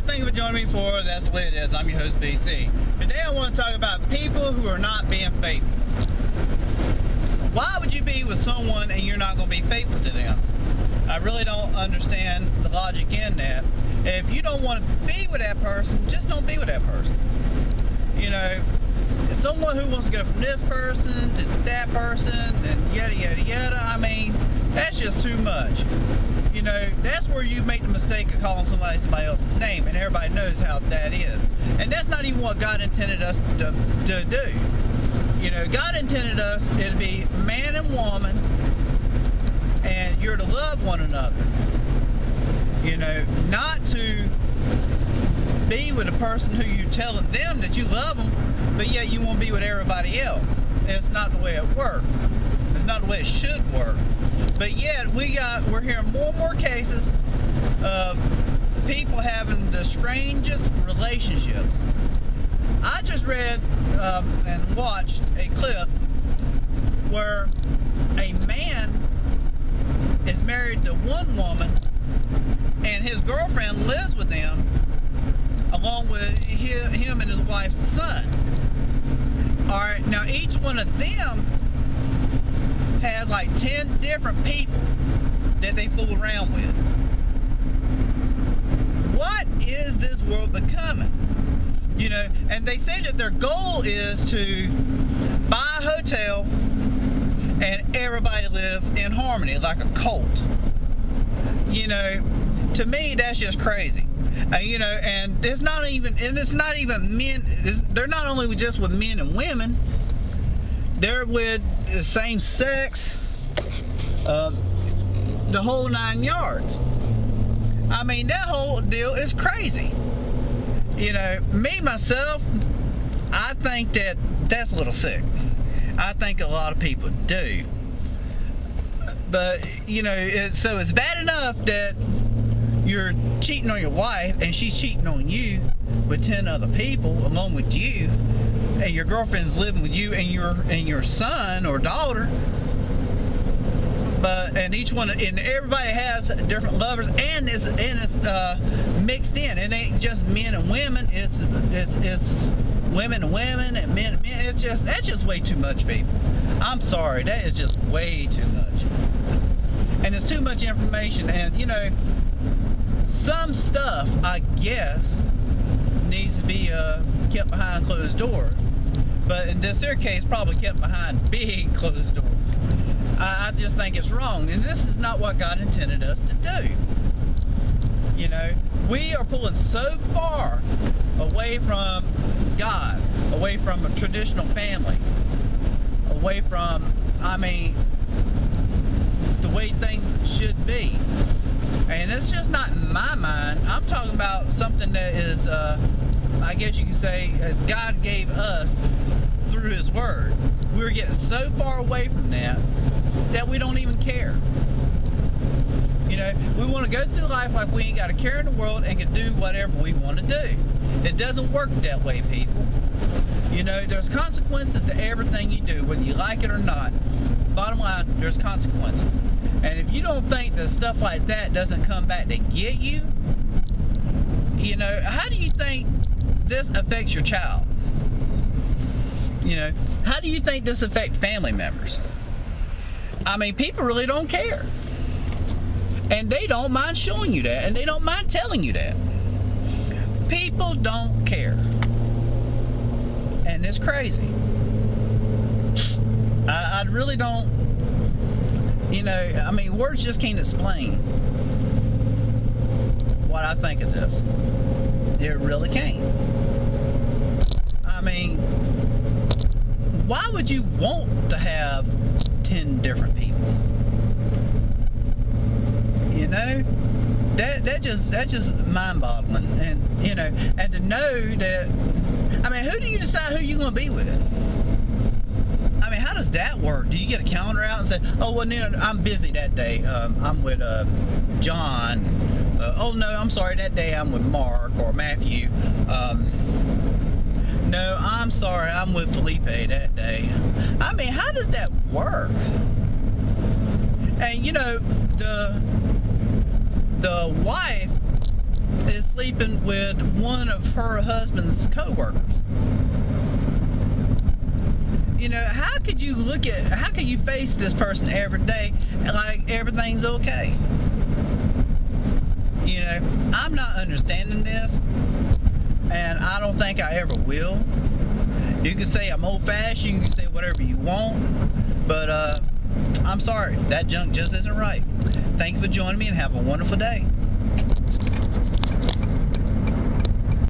Thank you for joining me for That's the Way It Is. I'm your host, BC. Today I want to talk about people who are not being faithful. Why would you be with someone and you're not going to be faithful to them? I really don't understand the logic in that. If you don't want to be with that person, just don't be with that person. You know, someone who wants to go from this person to that person and yada yada yada, I mean, that's just too much. You know, that's where you make the mistake of calling somebody else's name, and everybody knows how that is. And that's not even what God intended us to do. You know, God intended us to be man and woman, and you're to love one another. You know, not to be with a person who you're telling them that you love them, but yet you won't be with everybody else. It's not the way it works. It's not the way it should work. But yet we're hearing more and more cases of people having the strangest relationships. I just read and watched a clip where a man is married to one woman and his girlfriend lives with them along with him and his wife's son. Alright, now each one of them has like 10 different people that they fool around with. What is this world becoming? You know, and they say that their goal is to buy a hotel and everybody live in harmony like a cult. You know, to me that's just crazy. You know, and it's not even men. They're not only just with men and women. They're with the same sex, the whole 9 yards. I mean, that whole deal is crazy. You know, me myself, I think that's a little sick. I think a lot of people do. But you know, so it's bad enough that you're cheating on your wife and she's cheating on you with 10 other people along with you, and your girlfriend's living with you and your son or daughter. And each one, and everybody has different lovers, and it's mixed in. It ain't just men and women. It's women and women and men and men. That's just way too much, people. I'm sorry, that is just way too much. And it's too much information. And you know, some stuff I guess needs to be kept behind closed doors. But in this case, probably kept behind big closed doors. I just think it's wrong, and this is not what God intended us to do. You know, we are pulling so far away from God, away from a traditional family, away from, I mean, the way things should be. And it's just not in my mind. I'm talking about something that is, I guess you could say, God gave us through His Word. We're getting so far away from that we don't even care. You know, we want to go through life like we ain't got a care in the world and can do whatever we want to do. It doesn't work that way, people. You know, there's consequences to everything you do, whether you like it or not. Bottom line, there's consequences. And if you don't think that stuff like that doesn't come back to get you, you know, how do you think this affects your child? You know, how do you think this affects family members? I mean, people really don't care. And they don't mind showing you that, and they don't mind telling you that. People don't care. And it's crazy. I really don't, you know, I mean, words just can't explain what I think of this. It really can't. I mean, why would you want to have 10 different people? You know, that just mind-boggling. And you know, and to know that, I mean, who do you decide who you're going to be with? I mean, how does that work? Do you get a calendar out and say, oh, well, no, I'm busy that day. I'm with John. Oh, no, I'm sorry, that day I'm with Mark or Matthew. No, I'm sorry, I'm with Felipe that day. I mean, how does that work? And, you know, the wife is sleeping sleeping with one of her husband's co-workers. You know, how could you face this person every day like everything's okay? You know, I'm not understanding this, and I don't think I ever will. You can say I'm old-fashioned, you can say whatever you want, but I'm sorry, that junk just isn't right. Thank you for joining me, and have a wonderful day.